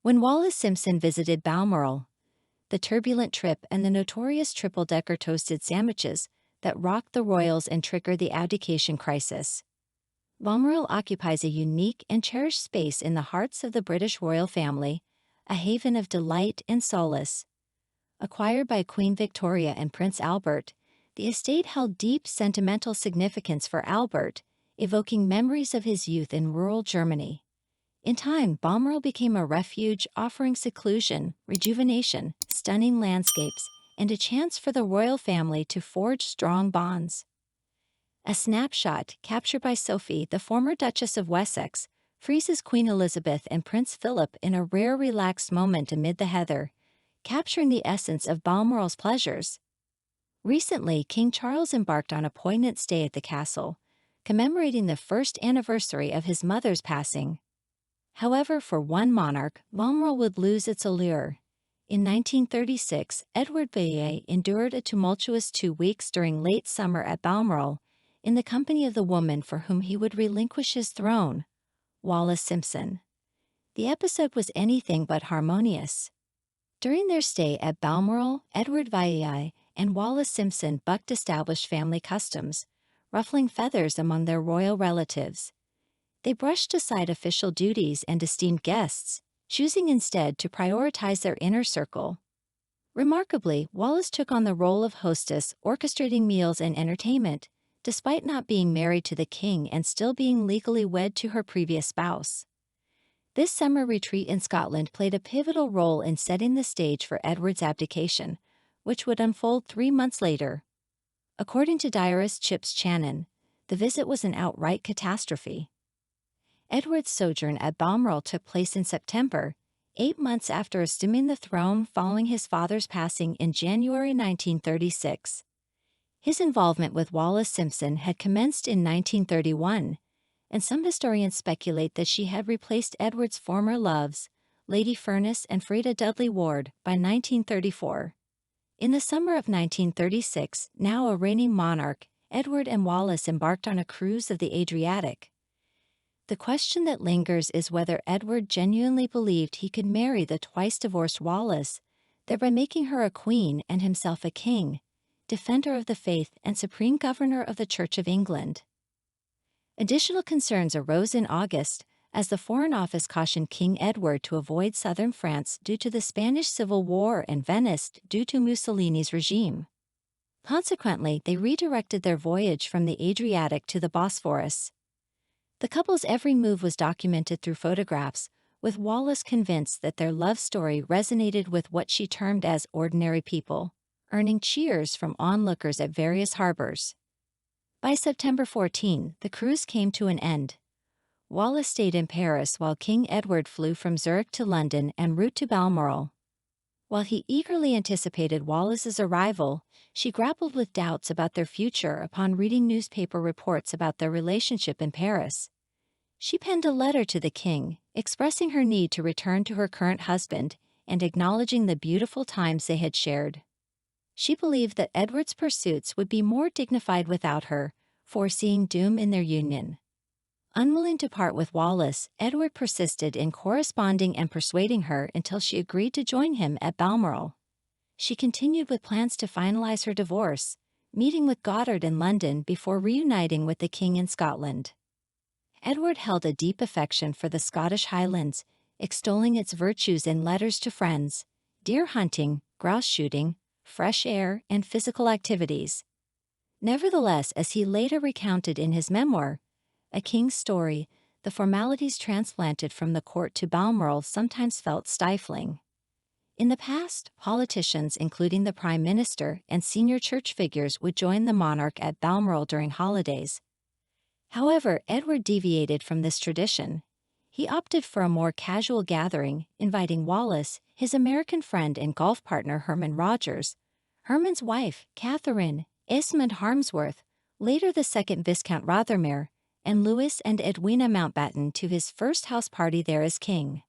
When Wallis Simpson visited Balmoral, the turbulent trip and the notorious triple-decker toasted sandwiches that rocked the royals and triggered the abdication crisis. Balmoral occupies a unique and cherished space in the hearts of the British royal family, a haven of delight and solace. Acquired by Queen Victoria and Prince Albert, the estate held deep sentimental significance for Albert, evoking memories of his youth in rural Germany. In time, Balmoral became a refuge offering seclusion, rejuvenation, stunning landscapes, and a chance for the royal family to forge strong bonds. A snapshot, captured by Sophie, the former Duchess of Wessex, freezes Queen Elizabeth and Prince Philip in a rare relaxed moment amid the heather, capturing the essence of Balmoral's pleasures. Recently, King Charles embarked on a poignant stay at the castle, commemorating the first anniversary of his mother's passing. However, for one monarch, Balmoral would lose its allure. In 1936, Edward VIII endured a tumultuous 2 weeks during late summer at Balmoral, in the company of the woman for whom he would relinquish his throne, Wallis Simpson. The episode was anything but harmonious. During their stay at Balmoral, Edward VIII and Wallis Simpson bucked established family customs, ruffling feathers among their royal relatives. They brushed aside official duties and esteemed guests, choosing instead to prioritize their inner circle. Remarkably, Wallis took on the role of hostess, orchestrating meals and entertainment, despite not being married to the king and still being legally wed to her previous spouse. This summer retreat in Scotland played a pivotal role in setting the stage for Edward's abdication, which would unfold 3 months later. According to diarist Chips Channon, the visit was an outright catastrophe. Edward's sojourn at Balmoral took place in September, 8 months after assuming the throne following his father's passing in January 1936. His involvement with Wallis Simpson had commenced in 1931, and some historians speculate that she had replaced Edward's former loves, Lady Furness and Freda Dudley Ward, by 1934. In the summer of 1936, now a reigning monarch, Edward and Wallis embarked on a cruise of the Adriatic. The question that lingers is whether Edward genuinely believed he could marry the twice-divorced Wallis, thereby making her a queen and himself a king, defender of the faith and supreme governor of the Church of England. Additional concerns arose in August, as the Foreign Office cautioned King Edward to avoid southern France due to the Spanish Civil War and Venice due to Mussolini's regime. Consequently, they redirected their voyage from the Adriatic to the Bosphorus. The couple's every move was documented through photographs, with Wallis convinced that their love story resonated with what she termed as ordinary people, earning cheers from onlookers at various harbors. By September 14, the cruise came to an end. Wallis stayed in Paris while King Edward flew from Zurich to London en route to Balmoral. While he eagerly anticipated Wallis's arrival, she grappled with doubts about their future upon reading newspaper reports about their relationship in Paris. She penned a letter to the king, expressing her need to return to her current husband and acknowledging the beautiful times they had shared. She believed that Edward's pursuits would be more dignified without her, foreseeing doom in their union. Unwilling to part with Wallis, Edward persisted in corresponding and persuading her until she agreed to join him at Balmoral. She continued with plans to finalize her divorce, meeting with Goddard in London before reuniting with the king in Scotland. Edward held a deep affection for the Scottish Highlands, extolling its virtues in letters to friends, deer hunting, grouse shooting, fresh air, and physical activities. Nevertheless, as he later recounted in his memoir, A King's Story, the formalities transplanted from the court to Balmoral sometimes felt stifling. In the past, politicians, including the Prime Minister and senior church figures, would join the monarch at Balmoral during holidays. However, Edward deviated from this tradition. He opted for a more casual gathering, inviting Wallis, his American friend and golf partner Herman Rogers, Herman's wife, Catherine, Esmond Harmsworth, later the second Viscount Rothermere, and Louis and Edwina Mountbatten to his first house party there as king.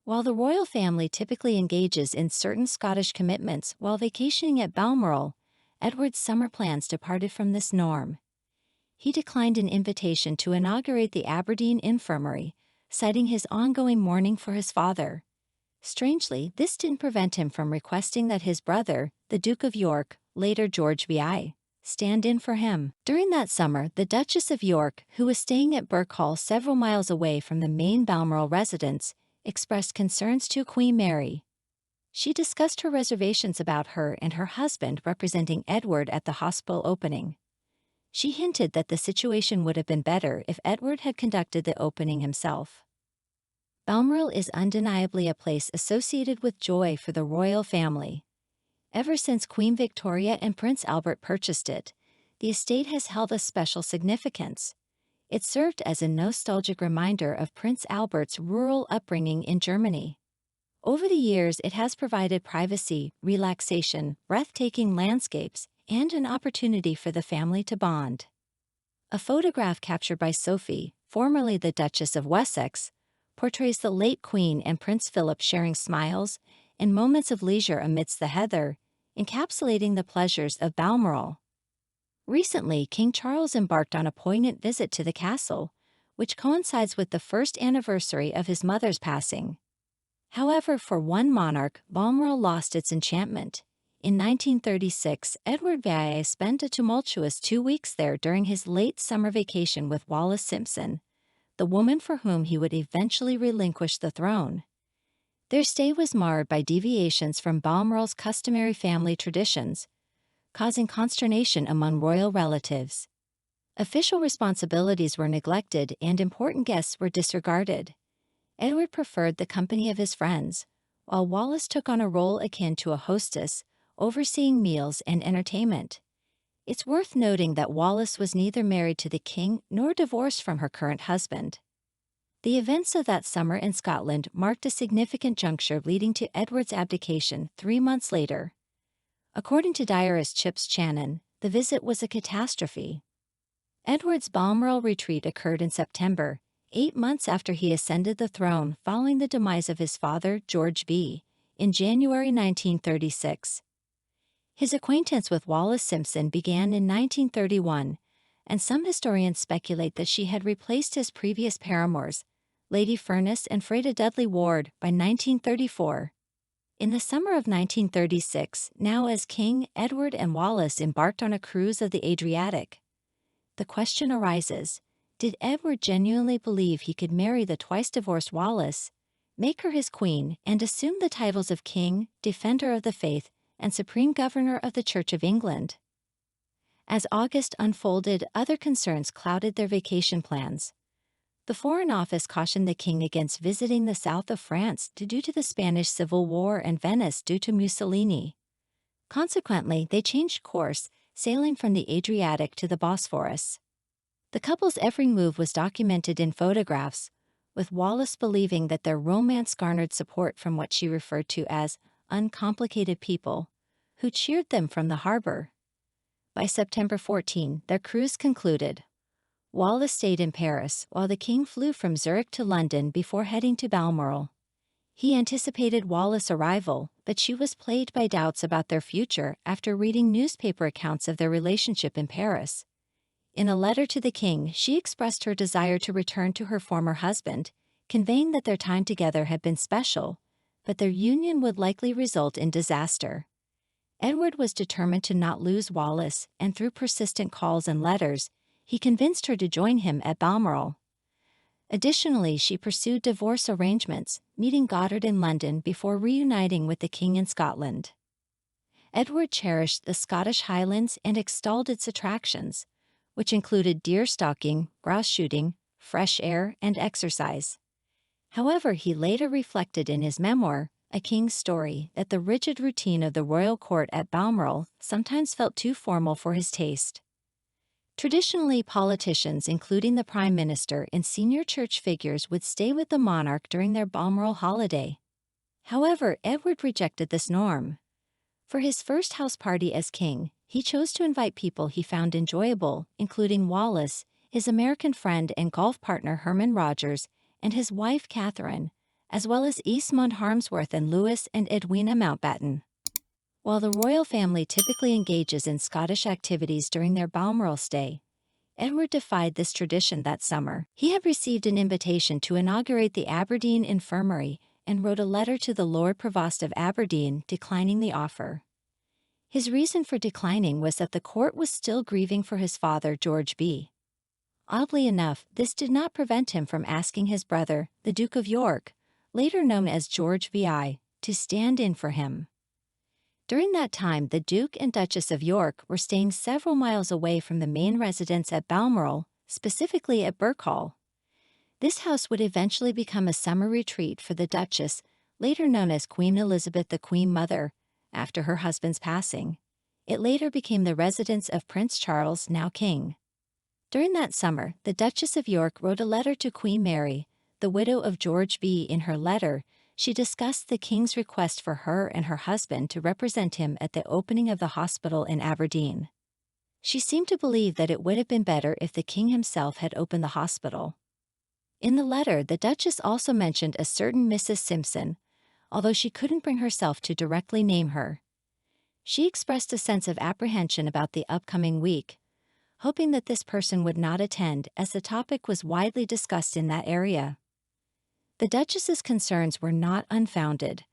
While the royal family typically engages in certain Scottish commitments while vacationing at Balmoral, Edward's summer plans departed from this norm. He declined an invitation to inaugurate the Aberdeen Infirmary, citing his ongoing mourning for his father. Strangely, this didn't prevent him from requesting that his brother, the Duke of York, later George VI, stand in for him. During that summer, the Duchess of York, who was staying at Birk Hall several miles away from the main Balmoral residence, expressed concerns to Queen Mary. She discussed her reservations about her and her husband representing Edward at the hospital opening. She hinted that the situation would have been better if Edward had conducted the opening himself. Balmoral is undeniably a place associated with joy for the royal family. Ever since Queen Victoria and Prince Albert purchased it, the estate has held a special significance. It served as a nostalgic reminder of Prince Albert's rural upbringing in Germany. Over the years, it has provided privacy, relaxation, breathtaking landscapes, and an opportunity for the family to bond. A photograph captured by Sophie, formerly the Duchess of Wessex, portrays the late Queen and Prince Philip sharing smiles and moments of leisure amidst the heather, encapsulating the pleasures of Balmoral. Recently, King Charles embarked on a poignant visit to the castle, which coincides with the first anniversary of his mother's passing. However, for one monarch, Balmoral lost its enchantment. In 1936, Edward VI spent a tumultuous 2 weeks there during his late summer vacation with Wallis Simpson, the woman for whom he would eventually relinquish the throne. Their stay was marred by deviations from Balmoral's customary family traditions, causing consternation among royal relatives. Official responsibilities were neglected and important guests were disregarded. Edward preferred the company of his friends, while Wallis took on a role akin to a hostess, overseeing meals and entertainment. It's worth noting that Wallis was neither married to the king nor divorced from her current husband. The events of that summer in Scotland marked a significant juncture leading to Edward's abdication 3 months later. According to diarist Chips Channon, the visit was a catastrophe. Edward's Balmoral retreat occurred in September, 8 months after he ascended the throne following the demise of his father, George V, in January 1936. His acquaintance with Wallis Simpson began in 1931, and some historians speculate that she had replaced his previous paramours, Lady Furness and Freda Dudley Ward, by 1934. In the summer of 1936, now as king, Edward and Wallis embarked on a cruise of the Adriatic. The question arises, did Edward genuinely believe he could marry the twice-divorced Wallis, make her his queen, and assume the titles of King, Defender of the Faith, and Supreme Governor of the Church of England? As August unfolded, other concerns clouded their vacation plans. The Foreign Office cautioned the king against visiting the south of France due to the Spanish Civil War and Venice due to Mussolini. Consequently, they changed course, sailing from the Adriatic to the Bosphorus. The couple's every move was documented in photographs, with Wallis believing that their romance garnered support from what she referred to as uncomplicated people, who cheered them from the harbor. By September 14, their cruise concluded. Wallis stayed in Paris while the king flew from Zurich to London before heading to Balmoral. He anticipated Wallis' arrival, but she was plagued by doubts about their future after reading newspaper accounts of their relationship in Paris. In a letter to the king, she expressed her desire to return to her former husband, conveying that their time together had been special, but their union would likely result in disaster. Edward was determined to not lose Wallis, and through persistent calls and letters, he convinced her to join him at Balmoral. Additionally, she pursued divorce arrangements, meeting Goddard in London before reuniting with the king in Scotland. Edward cherished the Scottish Highlands and extolled its attractions, which included deer stalking, grouse shooting, fresh air, and exercise. However, he later reflected in his memoir, A King's Story, that the rigid routine of the royal court at Balmoral sometimes felt too formal for his taste. Traditionally, politicians, including the Prime Minister and senior church figures, would stay with the monarch during their Balmoral holiday. However, Edward rejected this norm. For his first house party as king, he chose to invite people he found enjoyable, including Wallis, his American friend and golf partner Herman Rogers, and his wife Catherine, as well as Eastmond Harmsworth and Louis and Edwina Mountbatten. While the royal family typically engages in Scottish activities during their Balmoral stay, Edward defied this tradition that summer. He had received an invitation to inaugurate the Aberdeen Infirmary and wrote a letter to the Lord Provost of Aberdeen declining the offer. His reason for declining was that the court was still grieving for his father, George B. Oddly enough, this did not prevent him from asking his brother, the Duke of York, later known as George VI, to stand in for him. During that time, the Duke and Duchess of York were staying several miles away from the main residence at Balmoral, specifically at Birkhall. This house would eventually become a summer retreat for the Duchess, later known as Queen Elizabeth the Queen Mother, after her husband's passing. It later became the residence of Prince Charles, now King. During that summer, the Duchess of York wrote a letter to Queen Mary, the widow of George B. In her letter, she discussed the King's request for her and her husband to represent him at the opening of the hospital in Aberdeen. She seemed to believe that it would have been better if the King himself had opened the hospital. In the letter, the Duchess also mentioned a certain Mrs. Simpson, although she couldn't bring herself to directly name her. She expressed a sense of apprehension about the upcoming week, hoping that this person would not attend as the topic was widely discussed in that area. The Duchess's concerns were not unfounded.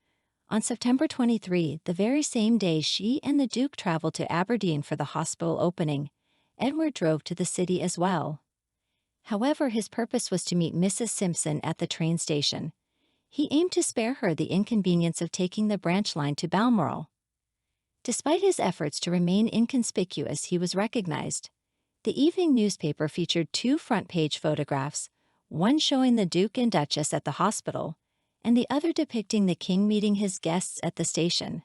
On September 23, the very same day she and the Duke traveled to Aberdeen for the hospital opening, Edward drove to the city as well. However, his purpose was to meet Mrs. Simpson at the train station. He aimed to spare her the inconvenience of taking the branch line to Balmoral. Despite his efforts to remain inconspicuous, he was recognized. The evening newspaper featured 2 front-page photographs, one showing the Duke and Duchess at the hospital, and the other depicting the King meeting his guests at the station.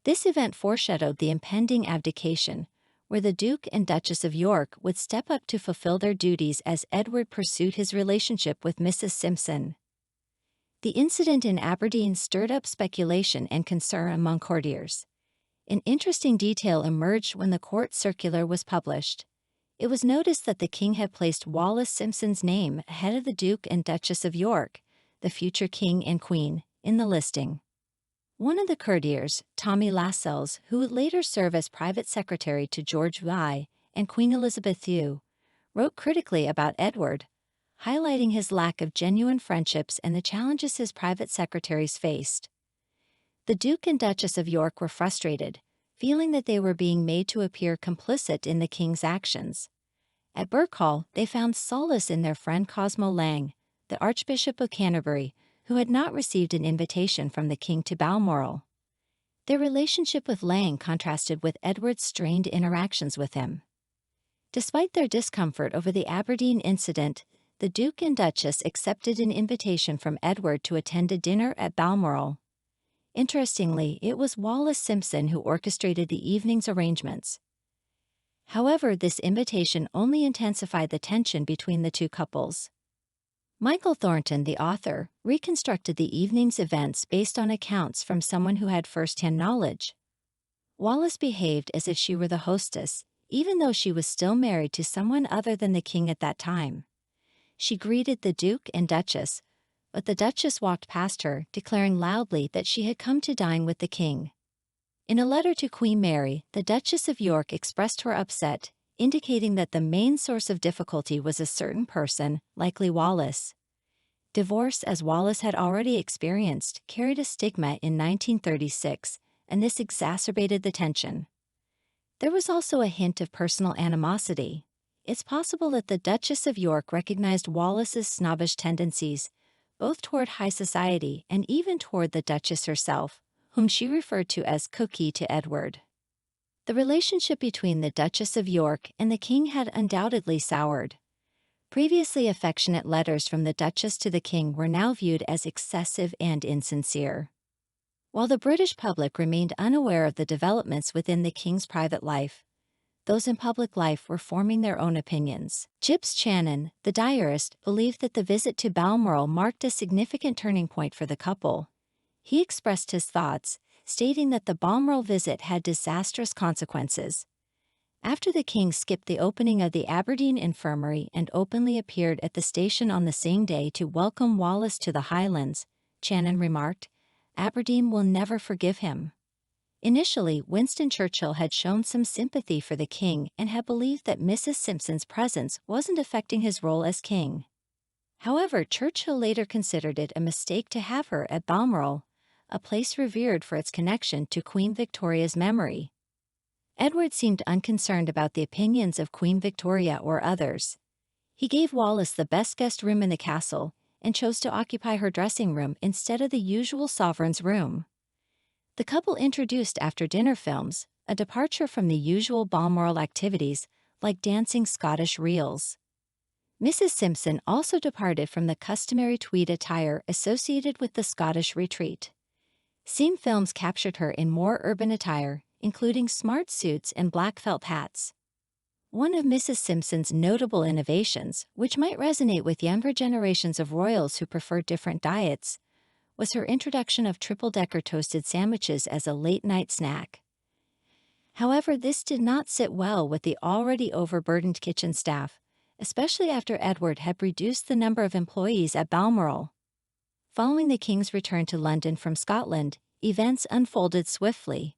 This event foreshadowed the impending abdication, where the Duke and Duchess of York would step up to fulfill their duties as Edward pursued his relationship with Mrs. Simpson. The incident in Aberdeen stirred up speculation and concern among courtiers. An interesting detail emerged when the court circular was published. It was noticed that the King had placed Wallis Simpson's name ahead of the Duke and Duchess of York, the future King and Queen, in the listing. One of the courtiers, Tommy Lascelles, who would later serve as private secretary to George I and Queen Elizabeth II, wrote critically about Edward, highlighting his lack of genuine friendships and the challenges his private secretaries faced. The Duke and Duchess of York were frustrated, feeling that they were being made to appear complicit in the King's actions. At Birkhall, they found solace in their friend Cosmo Lang, the Archbishop of Canterbury, who had not received an invitation from the King to Balmoral. Their relationship with Lang contrasted with Edward's strained interactions with him. Despite their discomfort over the Aberdeen incident, the Duke and Duchess accepted an invitation from Edward to attend a dinner at Balmoral. Interestingly, it was Wallis Simpson who orchestrated the evening's arrangements. However, this invitation only intensified the tension between the two couples. Michael Thornton, the author, reconstructed the evening's events based on accounts from someone who had first-hand knowledge. Wallis behaved as if she were the hostess, even though she was still married to someone other than the King at that time. She greeted the Duke and Duchess, but the Duchess walked past her, declaring loudly that she had come to dine with the King. In a letter to Queen Mary, the Duchess of York expressed her upset, indicating that the main source of difficulty was a certain person, likely Wallis. Divorce, as Wallis had already experienced, carried a stigma in 1936, and this exacerbated the tension. There was also a hint of personal animosity. It's possible that the Duchess of York recognized Wallis's snobbish tendencies, both toward high society and even toward the Duchess herself, whom she referred to as Cookie to Edward. The relationship between the Duchess of York and the King had undoubtedly soured. Previously affectionate letters from the Duchess to the King were now viewed as excessive and insincere. While the British public remained unaware of the developments within the King's private life, those in public life were forming their own opinions. Gyps Channon, the diarist, believed that the visit to Balmoral marked a significant turning point for the couple. He expressed his thoughts, stating that the Balmoral visit had disastrous consequences. After the King skipped the opening of the Aberdeen Infirmary and openly appeared at the station on the same day to welcome Wallis to the Highlands, Channon remarked, "Aberdeen will never forgive him." Initially, Winston Churchill had shown some sympathy for the King and had believed that Mrs. Simpson's presence wasn't affecting his role as King. However, Churchill later considered it a mistake to have her at Balmoral, a place revered for its connection to Queen Victoria's memory. Edward seemed unconcerned about the opinions of Queen Victoria or others. He gave Wallis the best guest room in the castle and chose to occupy her dressing room instead of the usual sovereign's room. The couple introduced after-dinner films, a departure from the usual Balmoral activities like dancing Scottish reels. Mrs. Simpson also departed from the customary tweed attire associated with the Scottish retreat. Scene films captured her in more urban attire, including smart suits and black felt hats. One of Mrs. Simpson's notable innovations, which might resonate with younger generations of royals who prefer different diets, was her introduction of triple-decker toasted sandwiches as a late-night snack. However, this did not sit well with the already overburdened kitchen staff, especially after Edward had reduced the number of employees at Balmoral. Following the King's return to London from Scotland, events unfolded swiftly.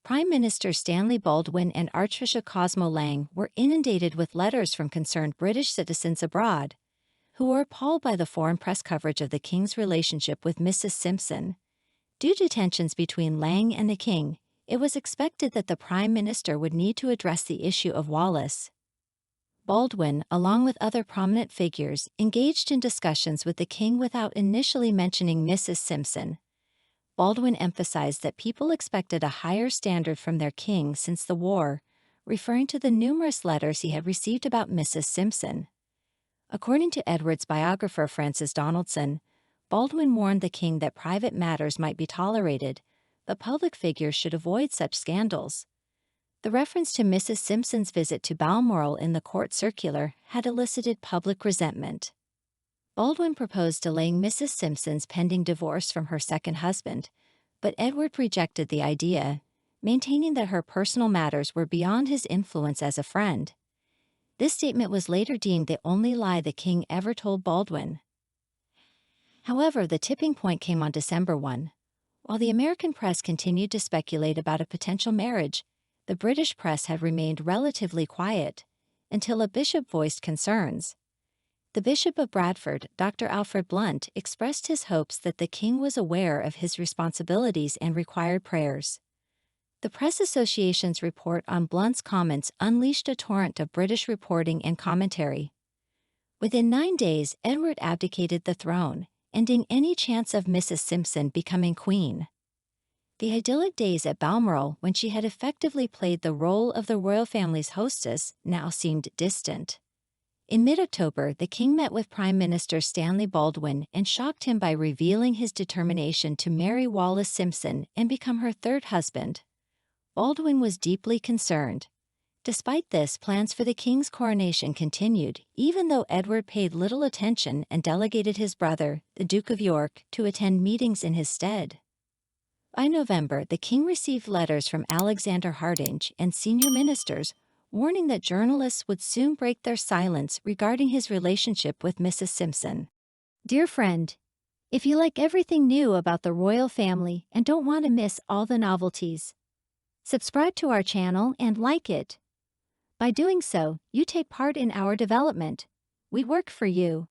Prime Minister Stanley Baldwin and Archbishop Cosmo Lang were inundated with letters from concerned British citizens abroad, who were appalled by the foreign press coverage of the King's relationship with Mrs. Simpson. Due to tensions between Lang and the King, it was expected that the Prime Minister would need to address the issue of Wallis. Baldwin, along with other prominent figures, engaged in discussions with the King without initially mentioning Mrs. Simpson. Baldwin emphasized that people expected a higher standard from their king since the war, referring to the numerous letters he had received about Mrs. Simpson. According to Edward's biographer Francis Donaldson, Baldwin warned the king that private matters might be tolerated, but public figures should avoid such scandals. The reference to Mrs. Simpson's visit to Balmoral in the court circular had elicited public resentment. Baldwin proposed delaying Mrs. Simpson's pending divorce from her second husband, but Edward rejected the idea, maintaining that her personal matters were beyond his influence as a friend. This statement was later deemed the only lie the king ever told Baldwin. However, the tipping point came on December 1. While the American press continued to speculate about a potential marriage, the British press had remained relatively quiet, until a bishop voiced concerns. The Bishop of Bradford, Dr. Alfred Blunt, expressed his hopes that the king was aware of his responsibilities and required prayers. The Press Association's report on Blunt's comments unleashed a torrent of British reporting and commentary. Within 9 days, Edward abdicated the throne, ending any chance of Mrs. Simpson becoming queen. The idyllic days at Balmoral, when she had effectively played the role of the royal family's hostess, now seemed distant. In mid-October, the king met with Prime Minister Stanley Baldwin and shocked him by revealing his determination to marry Wallis Simpson and become her third husband. Baldwin was deeply concerned. Despite this, plans for the king's coronation continued, even though Edward paid little attention and delegated his brother, the Duke of York, to attend meetings in his stead. By November, the king received letters from Alexander Hardinge and senior ministers, warning that journalists would soon break their silence regarding his relationship with Mrs. Simpson. Dear friend, if you like everything new about the royal family and don't want to miss all the novelties, subscribe to our channel and like it. By doing so, you take part in our development. We work for you.